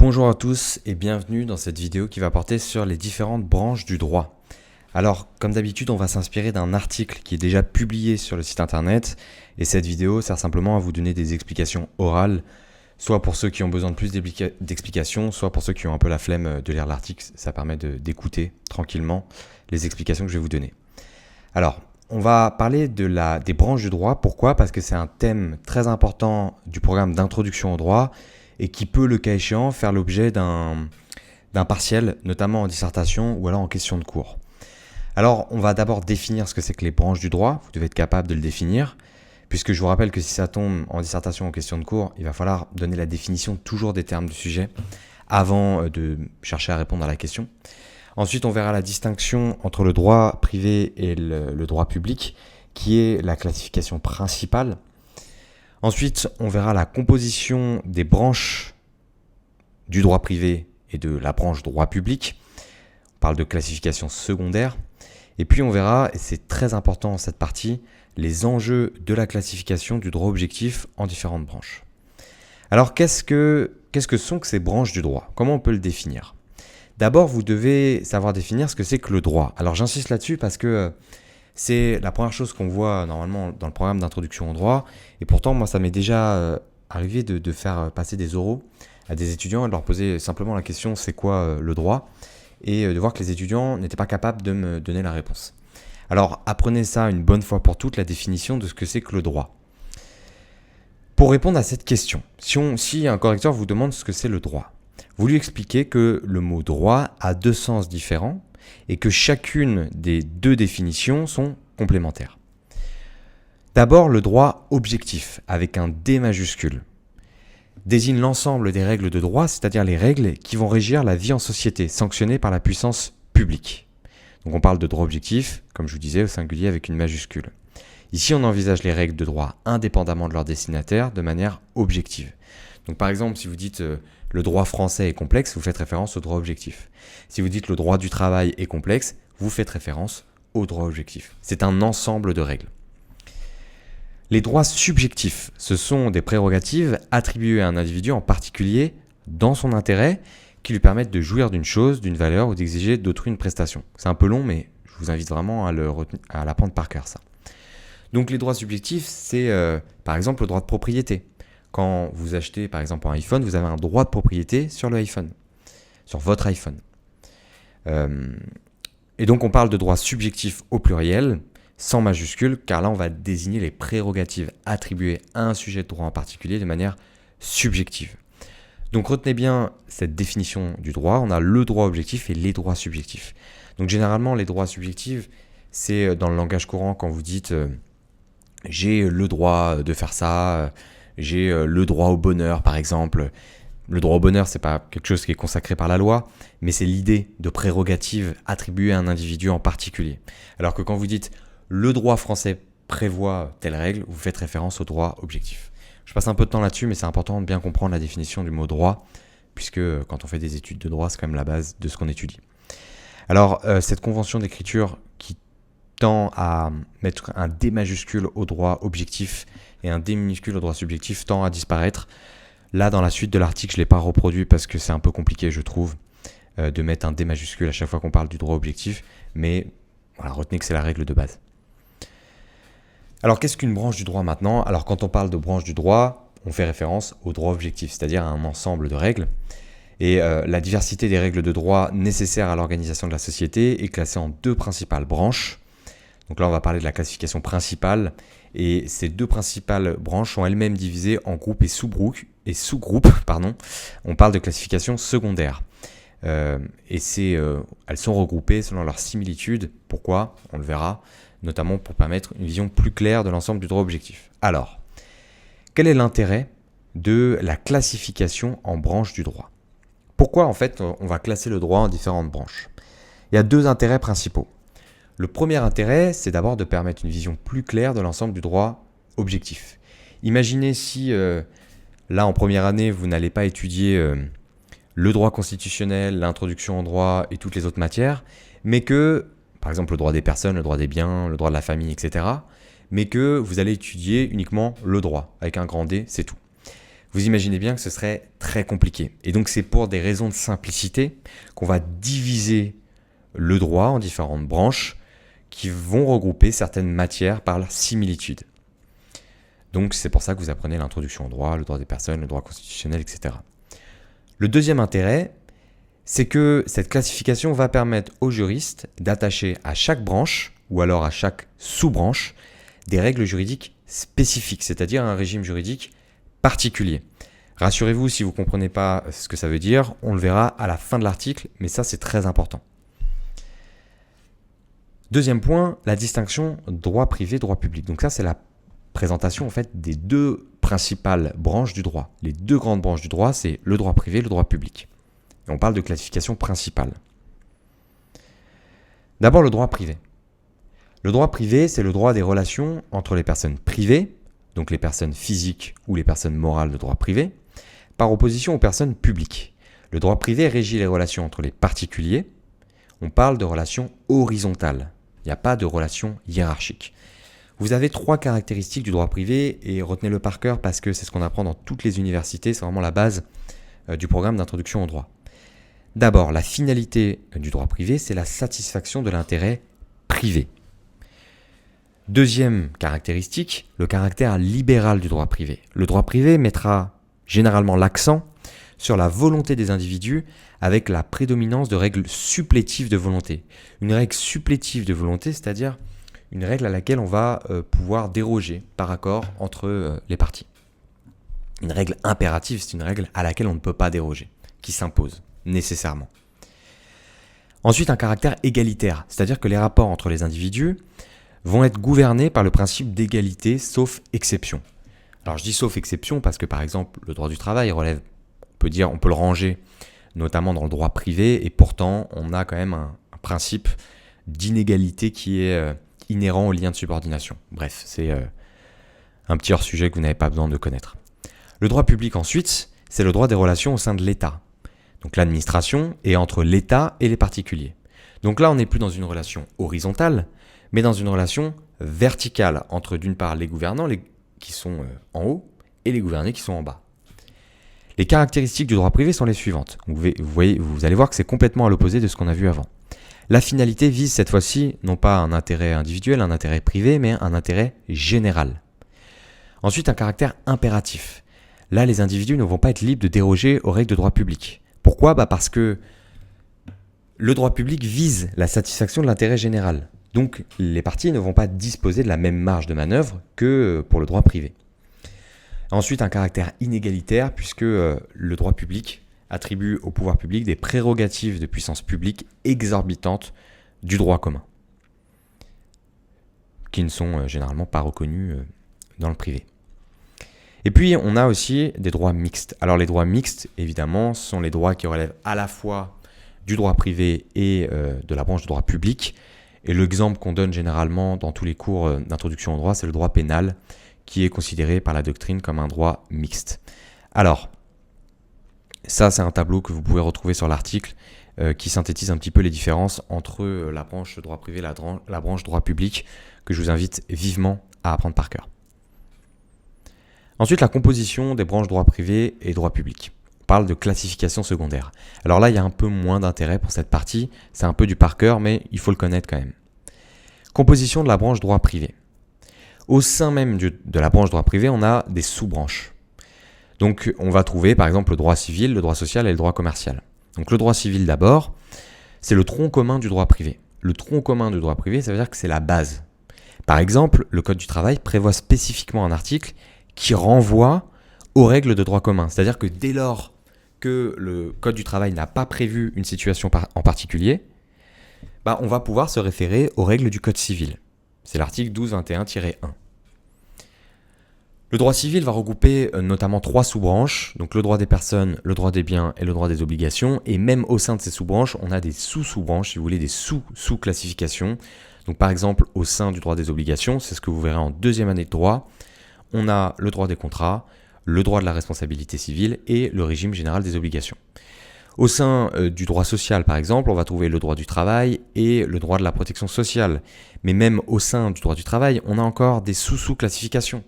Bonjour à tous et bienvenue dans cette vidéo qui va porter sur les différentes branches du droit. Alors, comme d'habitude, on va s'inspirer d'un article qui est déjà publié sur le site internet et cette vidéo sert simplement à vous donner des explications orales, soit pour ceux qui ont besoin de plus d'explications, soit pour ceux qui ont un peu la flemme de lire l'article. Ça permet d'écouter tranquillement les explications que je vais vous donner. Alors, on va parler des branches du droit. Pourquoi ? Parce que c'est un thème très important du programme d'introduction au droit et qui peut, le cas échéant, faire l'objet d'un partiel, notamment en dissertation ou alors en question de cours. Alors, on va d'abord définir ce que c'est que les branches du droit. Vous devez être capable de le définir, puisque je vous rappelle que si ça tombe en dissertation ou en question de cours, il va falloir donner la définition toujours des termes du sujet avant de chercher à répondre à la question. Ensuite, on verra la distinction entre le droit privé et le droit public, qui est la classification principale. Ensuite, on verra la composition des branches du droit privé et de la branche droit public. On parle de classification secondaire. Et puis on verra, et c'est très important dans cette partie, les enjeux de la classification du droit objectif en différentes branches. Alors qu'est-ce que sont que ces branches du droit ? Comment on peut le définir ? D'abord, vous devez savoir définir ce que c'est que le droit. Alors j'insiste là-dessus parce que c'est la première chose qu'on voit normalement dans le programme d'introduction au droit. Et pourtant, moi, ça m'est déjà arrivé de faire passer des oraux à des étudiants et de leur poser simplement la question « c'est quoi le droit ?» et de voir que les étudiants n'étaient pas capables de me donner la réponse. Alors, apprenez ça une bonne fois pour toutes, la définition de ce que c'est que le droit. Pour répondre à cette question, si un correcteur vous demande ce que c'est le droit, vous lui expliquez que le mot « droit » a deux sens différents et que chacune des deux définitions sont complémentaires. D'abord, le droit objectif, avec un D majuscule, désigne l'ensemble des règles de droit, c'est-à-dire les règles qui vont régir la vie en société, sanctionnées par la puissance publique. Donc on parle de droit objectif, comme je vous disais, au singulier avec une majuscule. Ici, on envisage les règles de droit indépendamment de leur destinataire, de manière objective. Donc par exemple, si vous dites le droit français est complexe, vous faites référence au droit objectif. Si vous dites le droit du travail est complexe, vous faites référence au droit objectif. C'est un ensemble de règles. Les droits subjectifs, ce sont des prérogatives attribuées à un individu en particulier dans son intérêt qui lui permettent de jouir d'une chose, d'une valeur ou d'exiger d'autrui une prestation. C'est un peu long, mais je vous invite vraiment à l'apprendre par cœur, ça. Donc les droits subjectifs, c'est par exemple le droit de propriété. Quand vous achetez par exemple un iPhone, vous avez un droit de propriété sur le iPhone, sur votre iPhone. Et donc on parle de droits subjectifs au pluriel, sans majuscule, car là on va désigner les prérogatives attribuées à un sujet de droit en particulier de manière subjective. Donc retenez bien cette définition du droit, on a le droit objectif et les droits subjectifs. Donc généralement les droits subjectifs, c'est dans le langage courant quand vous dites j'ai le droit de faire ça, j'ai le droit au bonheur par exemple. Le droit au bonheur, c'est pas quelque chose qui est consacré par la loi, mais c'est l'idée de prérogative attribuée à un individu en particulier. Alors que quand vous dites le droit français prévoit telle règle, vous faites référence au droit objectif. Je passe un peu de temps là-dessus, mais c'est important de bien comprendre la définition du mot droit, puisque quand on fait des études de droit, c'est quand même la base de ce qu'on étudie. Alors, cette convention d'écriture qui tend à mettre un D majuscule au droit objectif et un D minuscule au droit subjectif tend à disparaître. Là, dans la suite de l'article, je ne l'ai pas reproduit parce que c'est un peu compliqué, je trouve, de mettre un D majuscule à chaque fois qu'on parle du droit objectif, mais voilà, retenez que c'est la règle de base. Alors, qu'est-ce qu'une branche du droit maintenant ? Alors, quand on parle de branche du droit, on fait référence au droit objectif, c'est-à-dire à un ensemble de règles. Et la diversité des règles de droit nécessaires à l'organisation de la société est classée en deux principales branches. Donc là, on va parler de la classification principale. Et ces deux principales branches sont elles-mêmes divisées en groupes et sous-groupes. On parle de classification secondaire. Elles sont regroupées selon leur similitude. Pourquoi ? On le verra, notamment pour permettre une vision plus claire de l'ensemble du droit objectif. Alors, quel est l'intérêt de la classification en branches du droit ? Pourquoi, en fait, on va classer le droit en différentes branches ? Il y a deux intérêts principaux. Le premier intérêt, c'est d'abord de permettre une vision plus claire de l'ensemble du droit objectif. Imaginez si, là, en première année, vous n'allez pas étudier le droit constitutionnel, l'introduction au droit et toutes les autres matières, mais que, par exemple, le droit des personnes, le droit des biens, le droit de la famille, etc., mais que vous allez étudier uniquement le droit, avec un grand D, c'est tout. vous imaginez bien que ce serait très compliqué. Et donc c'est pour des raisons de simplicité qu'on va diviser le droit en différentes branches qui vont regrouper certaines matières par leur similitude. Donc c'est pour ça que vous apprenez l'introduction au droit, le droit des personnes, le droit constitutionnel, etc. Le deuxième intérêt, c'est que cette classification va permettre aux juristes d'attacher à chaque branche, ou alors à chaque sous-branche, des règles juridiques spécifiques, c'est-à-dire un régime juridique particulier. Rassurez-vous, si vous ne comprenez pas ce que ça veut dire, on le verra à la fin de l'article, mais ça c'est très important. Deuxième point, la distinction droit privé, droit public. Donc ça c'est la présentation en fait des deux principales branches du droit. Les deux grandes branches du droit, c'est le droit privé et le droit public. Et on parle de classification principale. D'abord le droit privé. Le droit privé, c'est le droit des relations entre les personnes privées, donc les personnes physiques ou les personnes morales de droit privé, par opposition aux personnes publiques. Le droit privé régit les relations entre les particuliers. On parle de relations horizontales. Il n'y a pas de relations hiérarchiques. Vous avez 3 caractéristiques du droit privé et retenez-le par cœur parce que c'est ce qu'on apprend dans toutes les universités, c'est vraiment la base du programme d'introduction au droit. D'abord, la finalité du droit privé, c'est la satisfaction de l'intérêt privé. Deuxième caractéristique, le caractère libéral du droit privé. Le droit privé mettra généralement l'accent sur la volonté des individus avec la prédominance de règles supplétives de volonté. Une règle supplétive de volonté, c'est-à-dire une règle à laquelle on va pouvoir déroger par accord entre les parties. Une règle impérative, c'est une règle à laquelle on ne peut pas déroger, qui s'impose nécessairement. Ensuite, un caractère égalitaire, c'est-à-dire que les rapports entre les individus vont être gouvernés par le principe d'égalité sauf exception. Alors je dis sauf exception parce que par exemple le droit du travail relève, on peut le ranger notamment dans le droit privé et pourtant on a quand même un principe d'inégalité qui est inhérent au lien de subordination. Bref, c'est un petit hors-sujet que vous n'avez pas besoin de connaître. Le droit public ensuite, c'est le droit des relations au sein de l'État. Donc l'administration est entre l'État et les particuliers. Donc là on n'est plus dans une relation horizontale, mais dans une relation verticale entre d'une part les gouvernants qui sont en haut et les gouvernés qui sont en bas. Les caractéristiques du droit privé sont les suivantes. Donc vous allez voir que c'est complètement à l'opposé de ce qu'on a vu avant. La finalité vise cette fois-ci non pas un intérêt individuel, un intérêt privé, mais un intérêt général. Ensuite, un caractère impératif. Là, les individus ne vont pas être libres de déroger aux règles de droit public. Pourquoi ? Parce que le droit public vise la satisfaction de l'intérêt général. Donc, les parties ne vont pas disposer de la même marge de manœuvre que pour le droit privé. Ensuite, un caractère inégalitaire, puisque le droit public attribue au pouvoir public des prérogatives de puissance publique exorbitantes du droit commun, qui ne sont généralement pas reconnus dans le privé. Et puis, on a aussi des droits mixtes. Alors, les droits mixtes, évidemment, sont les droits qui relèvent à la fois du droit privé et de la branche du droit public. Et l'exemple qu'on donne généralement dans tous les cours d'introduction au droit, c'est le droit pénal, qui est considéré par la doctrine comme un droit mixte. Alors, ça c'est un tableau que vous pouvez retrouver sur l'article qui synthétise un petit peu les différences entre la branche droit privé et la branche droit public, que je vous invite vivement à apprendre par cœur. Ensuite, la composition des branches droit privé et droit public. On parle de classification secondaire. Alors là, il y a un peu moins d'intérêt pour cette partie, c'est un peu du par cœur, mais il faut le connaître quand même. Composition de la branche droit privé. Au sein même de la branche droit privé, on a des sous-branches. Donc on va trouver par exemple le droit civil, le droit social et le droit commercial. Donc le droit civil d'abord, c'est le tronc commun du droit privé. Le tronc commun du droit privé, ça veut dire que c'est la base. Par exemple, le Code du travail prévoit spécifiquement un article qui renvoie aux règles de droit commun. C'est-à-dire que dès lors que le Code du travail n'a pas prévu une situation en particulier, on va pouvoir se référer aux règles du Code civil. C'est l'article 1221-1. Le droit civil va regrouper notamment 3 sous-branches, donc le droit des personnes, le droit des biens et le droit des obligations. Et même au sein de ces sous-branches, on a des sous-sous-branches, si vous voulez, des sous-sous-classifications. Donc par exemple, au sein du droit des obligations, c'est ce que vous verrez en deuxième année de droit, on a le droit des contrats, le droit de la responsabilité civile et le régime général des obligations. Au sein du droit social, par exemple, on va trouver le droit du travail et le droit de la protection sociale. Mais même au sein du droit du travail, on a encore des sous-sous-classifications.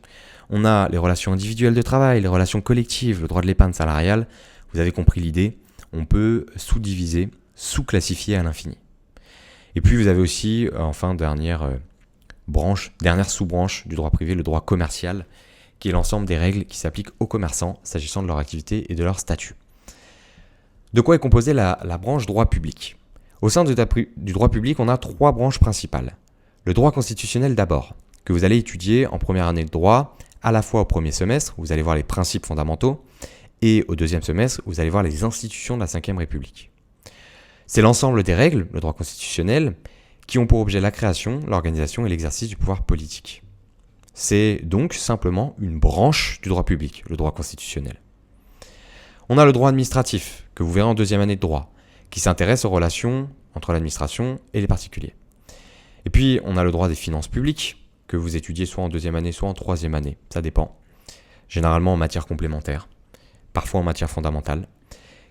On a les relations individuelles de travail, les relations collectives, le droit de l'épargne salariale. Vous avez compris l'idée, on peut sous-diviser, sous-classifier à l'infini. Et puis vous avez aussi, enfin, dernière sous-branche du droit privé, le droit commercial, qui est l'ensemble des règles qui s'appliquent aux commerçants s'agissant de leur activité et de leur statut. De quoi est composée la branche droit public ? Au sein du droit public, on a 3 branches principales. Le droit constitutionnel d'abord, que vous allez étudier en première année de droit, à la fois au premier semestre, où vous allez voir les principes fondamentaux, et au deuxième semestre, où vous allez voir les institutions de la Ve République. C'est l'ensemble des règles, le droit constitutionnel, qui ont pour objet la création, l'organisation et l'exercice du pouvoir politique. C'est donc simplement une branche du droit public, le droit constitutionnel. On a le droit administratif, que vous verrez en deuxième année de droit, qui s'intéresse aux relations entre l'administration et les particuliers. Et puis, on a le droit des finances publiques, que vous étudiez soit en deuxième année, soit en troisième année, ça dépend. Généralement en matière complémentaire, parfois en matière fondamentale,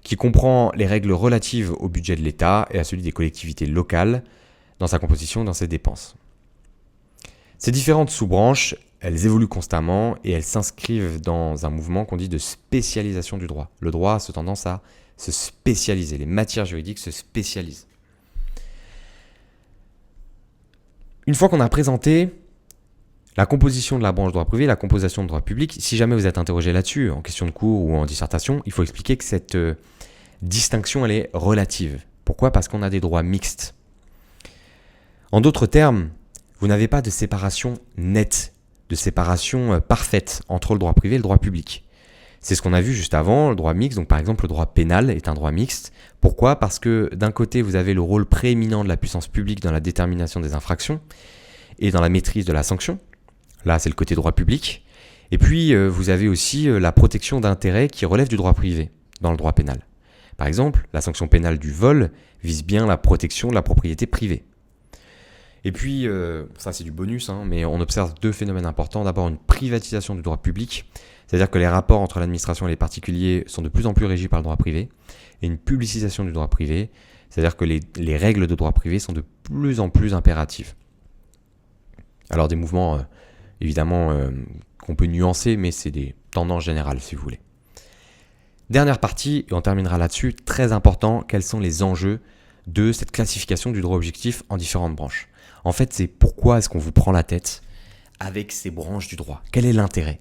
qui comprend les règles relatives au budget de l'État et à celui des collectivités locales, dans sa composition et dans ses dépenses. Ces différentes sous-branches, elles évoluent constamment et elles s'inscrivent dans un mouvement qu'on dit de spécialisation du droit. Le droit a tendance à se spécialiser, les matières juridiques se spécialisent. Une fois qu'on a présenté la composition de la branche droit privé, la composition de droit public, si jamais vous êtes interrogé là-dessus, en question de cours ou en dissertation, il faut expliquer que cette distinction, elle est relative. Pourquoi ? Parce qu'on a des droits mixtes. En d'autres termes, vous n'avez pas de séparation nette, de séparation parfaite entre le droit privé et le droit public. C'est ce qu'on a vu juste avant, le droit mixte. Donc par exemple, le droit pénal est un droit mixte. Pourquoi ? Parce que d'un côté, vous avez le rôle prééminent de la puissance publique dans la détermination des infractions et dans la maîtrise de la sanction. Là, c'est le côté droit public. Et puis, vous avez aussi la protection d'intérêts qui relève du droit privé dans le droit pénal. Par exemple, la sanction pénale du vol vise bien la protection de la propriété privée. Et puis, ça c'est du bonus, mais on observe 2 phénomènes importants. D'abord, une privatisation du droit public, c'est-à-dire que les rapports entre l'administration et les particuliers sont de plus en plus régis par le droit privé, et une publicisation du droit privé, c'est-à-dire que les règles de droit privé sont de plus en plus impératives. Alors des mouvements, évidemment, qu'on peut nuancer, mais c'est des tendances générales, si vous voulez. Dernière partie, et on terminera là-dessus, très important, quels sont les enjeux de cette classification du droit objectif en différentes branches. En fait, c'est pourquoi est-ce qu'on vous prend la tête avec ces branches du droit ? Quel est l'intérêt ?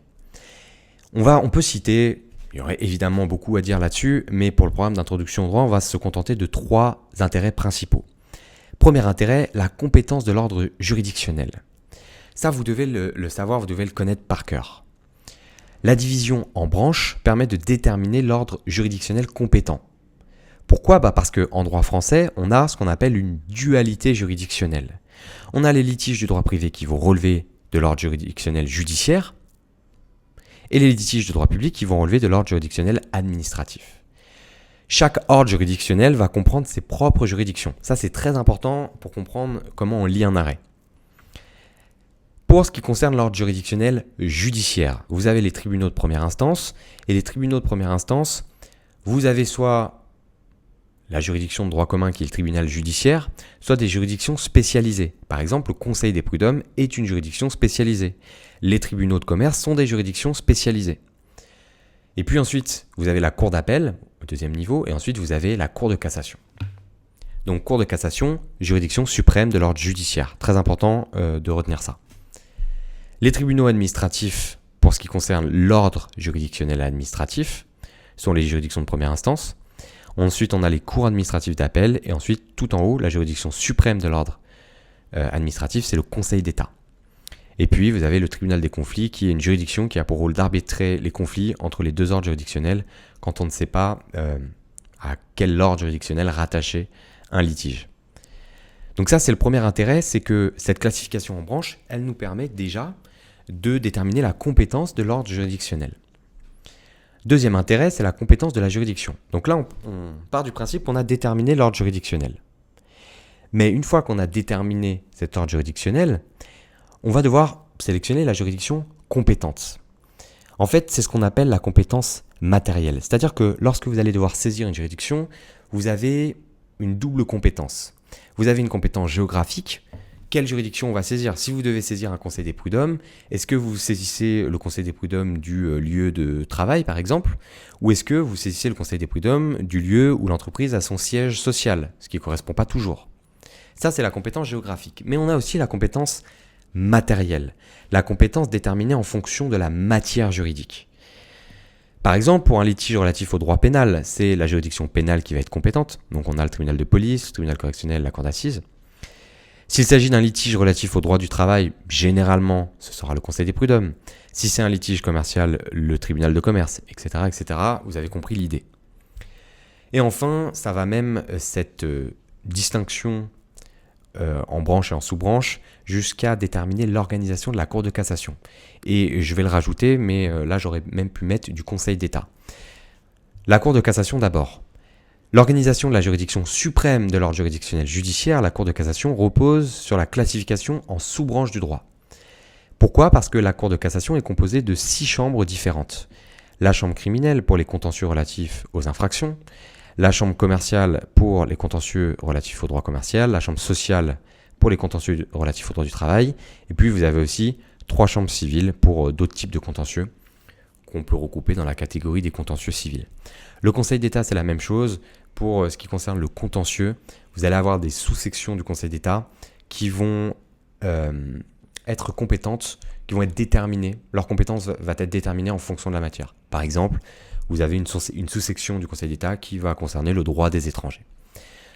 On peut citer, il y aurait évidemment beaucoup à dire là-dessus, mais pour le programme d'introduction au droit, on va se contenter de 3 intérêts principaux. Premier intérêt, la compétence de l'ordre juridictionnel. Ça, vous devez le savoir, vous devez le connaître par cœur. La division en branches permet de déterminer l'ordre juridictionnel compétent. Pourquoi ? Parce qu'en droit français, on a ce qu'on appelle une dualité juridictionnelle. On a les litiges du droit privé qui vont relever de l'ordre juridictionnel judiciaire et les litiges de droit public qui vont relever de l'ordre juridictionnel administratif. Chaque ordre juridictionnel va comprendre ses propres juridictions. Ça, c'est très important pour comprendre comment on lit un arrêt. Pour ce qui concerne l'ordre juridictionnel judiciaire, vous avez les tribunaux de première instance, et les tribunaux de première instance, vous avez soit la juridiction de droit commun qui est le tribunal judiciaire, soit des juridictions spécialisées. Par exemple, le Conseil des prud'hommes est une juridiction spécialisée. Les tribunaux de commerce sont des juridictions spécialisées. Et puis ensuite, vous avez la cour d'appel au 2e niveau, et ensuite vous avez la cour de cassation. Donc cour de cassation, juridiction suprême de l'ordre judiciaire. Très important de retenir ça. Les tribunaux administratifs, pour ce qui concerne l'ordre juridictionnel administratif, sont les juridictions de première instance. Ensuite, on a les cours administratives d'appel. Et ensuite, tout en haut, la juridiction suprême de l'ordre administratif, c'est le Conseil d'État. Et puis, vous avez le tribunal des conflits, qui est une juridiction qui a pour rôle d'arbitrer les conflits entre les 2 ordres juridictionnels quand on ne sait pas à quel ordre juridictionnel rattacher un litige. Donc ça, c'est le premier intérêt, c'est que cette classification en branches, elle nous permet déjà de déterminer la compétence de l'ordre juridictionnel. Deuxième intérêt, c'est la compétence de la juridiction. Donc là, on part du principe qu'on a déterminé l'ordre juridictionnel. Mais une fois qu'on a déterminé cet ordre juridictionnel, on va devoir sélectionner la juridiction compétente. En fait, c'est ce qu'on appelle la compétence matérielle. C'est-à-dire que lorsque vous allez devoir saisir une juridiction, vous avez une double compétence. Vous avez une compétence géographique quelle juridiction on va saisir. Si vous devez saisir un conseil des prud'hommes, est-ce que vous saisissez le conseil des prud'hommes du lieu de travail, par exemple, ou est-ce que vous saisissez le conseil des prud'hommes du lieu où l'entreprise a son siège social, ce qui ne correspond pas toujours. Ça, c'est la compétence géographique. Mais on a aussi la compétence matérielle, la compétence déterminée en fonction de la matière juridique. Par exemple, pour un litige relatif au droit pénal, c'est la juridiction pénale qui va être compétente. Donc on a le tribunal de police, le tribunal correctionnel, la cour d'assises. S'il s'agit d'un litige relatif au droit du travail, généralement, ce sera le conseil des prud'hommes. Si c'est un litige commercial, le tribunal de commerce, etc., etc. Vous avez compris l'idée. Et enfin, ça va même cette distinction en branche et en sous-branche jusqu'à déterminer l'organisation de la Cour de cassation. Et je vais le rajouter, mais là, j'aurais même pu mettre du Conseil d'État. La Cour de cassation d'abord. L'organisation de la juridiction suprême de l'ordre juridictionnel judiciaire, la Cour de cassation, repose sur la classification en sous-branches du droit. Pourquoi ? Parce que la Cour de cassation est composée de 6 chambres différentes. La chambre criminelle pour les contentieux relatifs aux infractions, la chambre commerciale pour les contentieux relatifs au droit commercial, la chambre sociale pour les contentieux relatifs au droit du travail, et puis vous avez aussi 3 chambres civiles pour d'autres types de contentieux qu'on peut regrouper dans la catégorie des contentieux civils. Le Conseil d'État, c'est la même chose. Pour ce qui concerne le contentieux, vous allez avoir des sous-sections du Conseil d'État qui vont être compétentes, qui vont être déterminées. Leur compétence va être déterminée en fonction de la matière. Par exemple, vous avez une sous-section du Conseil d'État qui va concerner le droit des étrangers.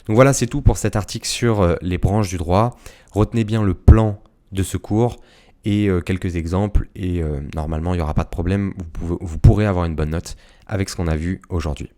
Donc voilà, c'est tout pour cet article sur les branches du droit. Retenez bien le plan de ce cours et quelques exemples et normalement il n'y aura pas de problème, vous pourrez avoir une bonne note avec ce qu'on a vu aujourd'hui.